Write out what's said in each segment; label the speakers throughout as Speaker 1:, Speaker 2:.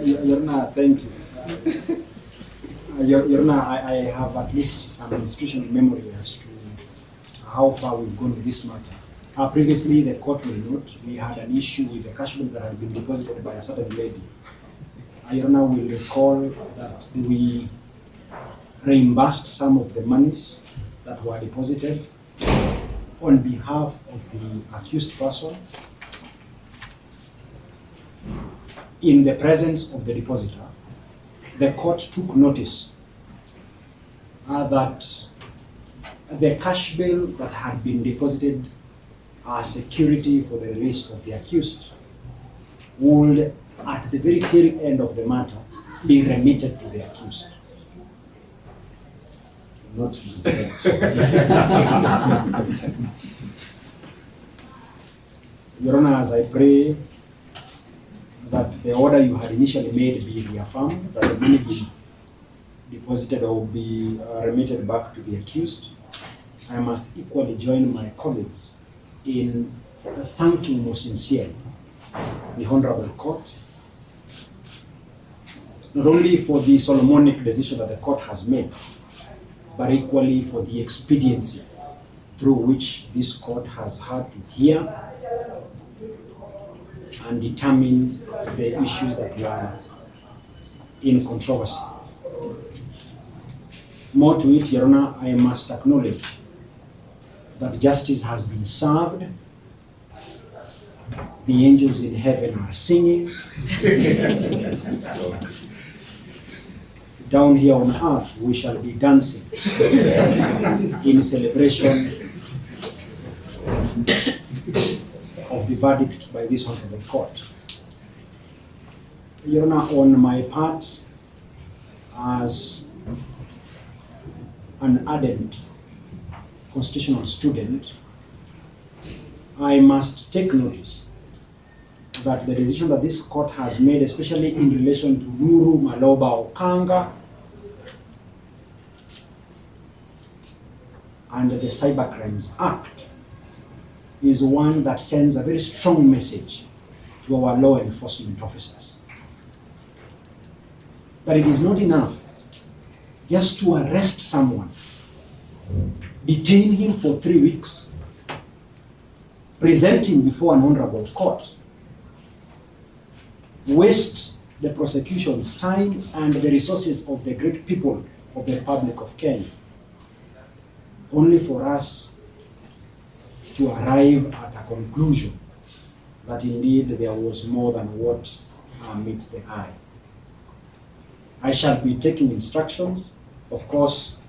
Speaker 1: Your Honor, thank you. Your Honor, I have at least some institutional memory as to how far we've gone with this matter. Previously, the court will note we had an issue with the cash bill that had been deposited by a certain lady. Your Honor will recall that we reimbursed some of the monies that were deposited on behalf of the accused person in the presence of the depositor. The court took notice that the cash bill that had been deposited as security for the release of the accused would, at the very tail end of the matter, be remitted to the accused. Not myself. Your Honor, as I pray that the order you had initially made be reaffirmed, that the money be deposited or be remitted back to the accused, I must equally join my colleagues in thanking most sincerely the Honorable Court, not only for the Solomonic decision that the court has made, but equally for the expediency through which this court has had to hear and determine the issues that were in controversy. More to it, Your Honor, I must acknowledge that justice has been served. The angels in heaven are singing. Down here on earth, we shall be dancing in celebration of the verdict by this honorable court. Your Honor, on my part, as an ardent constitutional student, I must take notice that the decision that this court has made, especially in relation to Nuru Okanga and the Cybercrimes Act, is one that sends a very strong message to our law enforcement officers. But it is not enough just to arrest someone, detain him for 3 weeks, present him before an honorable court, waste the prosecution's time and the resources of the great people of the Republic of Kenya, only for us to arrive at a conclusion that indeed there was more than what meets the eye. I shall be taking instructions, of course,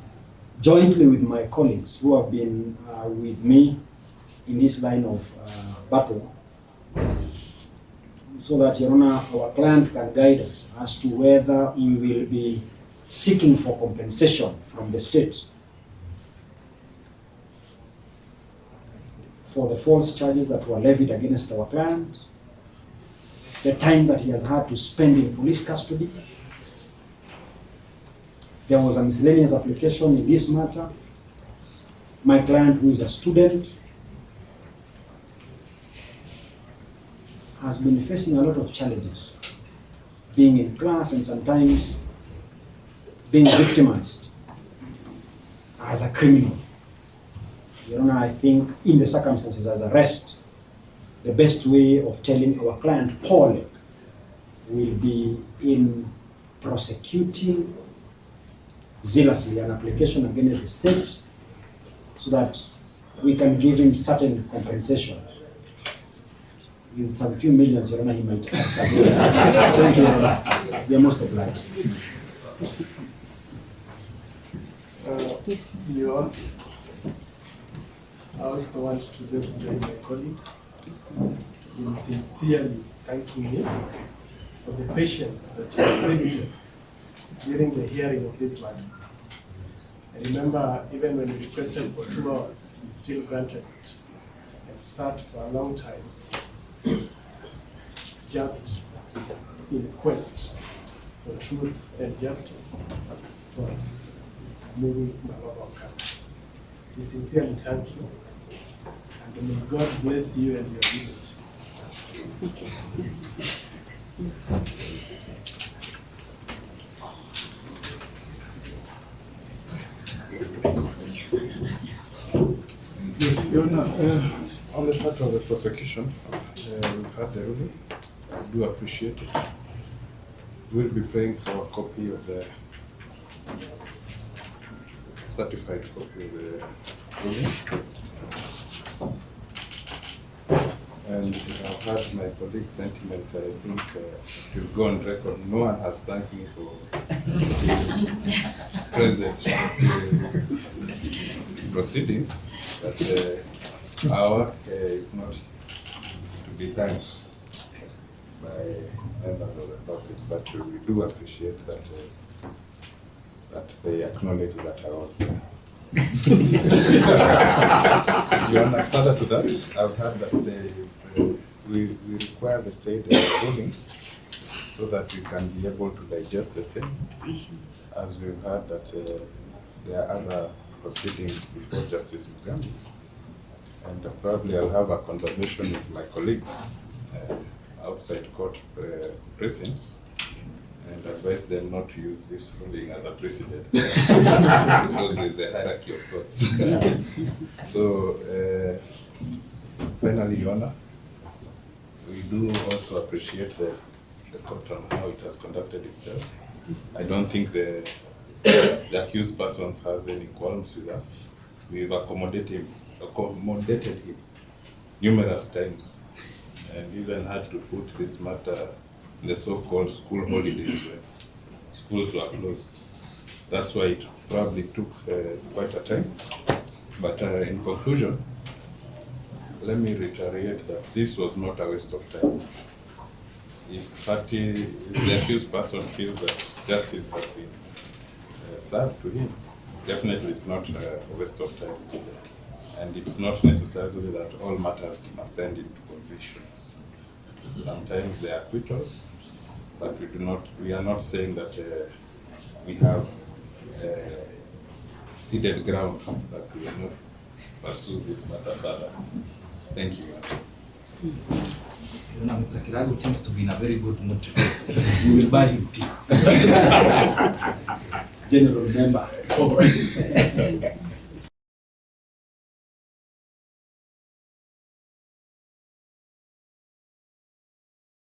Speaker 1: jointly with my colleagues who have been with me in this line of battle, so that, Your Honor, our client can guide us as to whether we will be seeking for compensation from the state for the false charges that were levied against our client, the time that he has had to spend in police custody. There was a miscellaneous application in this matter. My client, who is a student, has been facing a lot of challenges, being in class and sometimes being victimized as a criminal. Your Honor, I think in the circumstances as arrest, the best way of telling our client, Paul, will be in prosecuting zealously an application against the state so that we can give him certain compensation. With some few millions, Your Honor, he might accept. Thank you, Your Honor. We are most obliged.
Speaker 2: Your Honor, I also want to just join my colleagues in sincerely thanking you for the patience that you exhibited during the hearing of this matter. I remember even when we requested for 2 hours, you still granted it and sat for a long time just in quest for truth and justice for Nuru Okanga. We sincerely thank you, and may God bless you and your village.
Speaker 3: Your Honor, on the part of the prosecution, we've had the ruling. I do appreciate it. We'll be praying for a copy of the certified copy of the ruling. And I've had my colleagues' sentiments. I think you'll go on record. No one has thanked me for present proceedings. But our work is not to be thanked by members of the public, but we do appreciate that that they acknowledge that I was there. Your Honor, further to that, I've heard that there is, we require the said ruling so that we can be able to digest the same, as we've heard that there are other proceedings before Justice Mugambi. And probably I'll have a conversation with my colleagues outside court precincts and advise them not to use this ruling as a precedent because there's a hierarchy of courts. So, finally, Your Honor, we do also appreciate the court on how it has conducted itself. I don't think the accused person has any qualms with us. We've accommodated him numerous times and even had to put this matter in the so-called school holidays when schools were closed. That's why it probably took quite a time. But in conclusion, let me reiterate that this was not a waste of time. If the accused person feels that justice has been served to him, definitely it's not a waste of time. And it's not necessarily that all matters must end into convictions. Sometimes they are acquittals, but we are not saying that we have ceded ground that we will not pursue this matter further. Thank you.
Speaker 4: You know, Mr. Kiragu seems to be in a very good mood today. We will buy him tea.
Speaker 1: General member.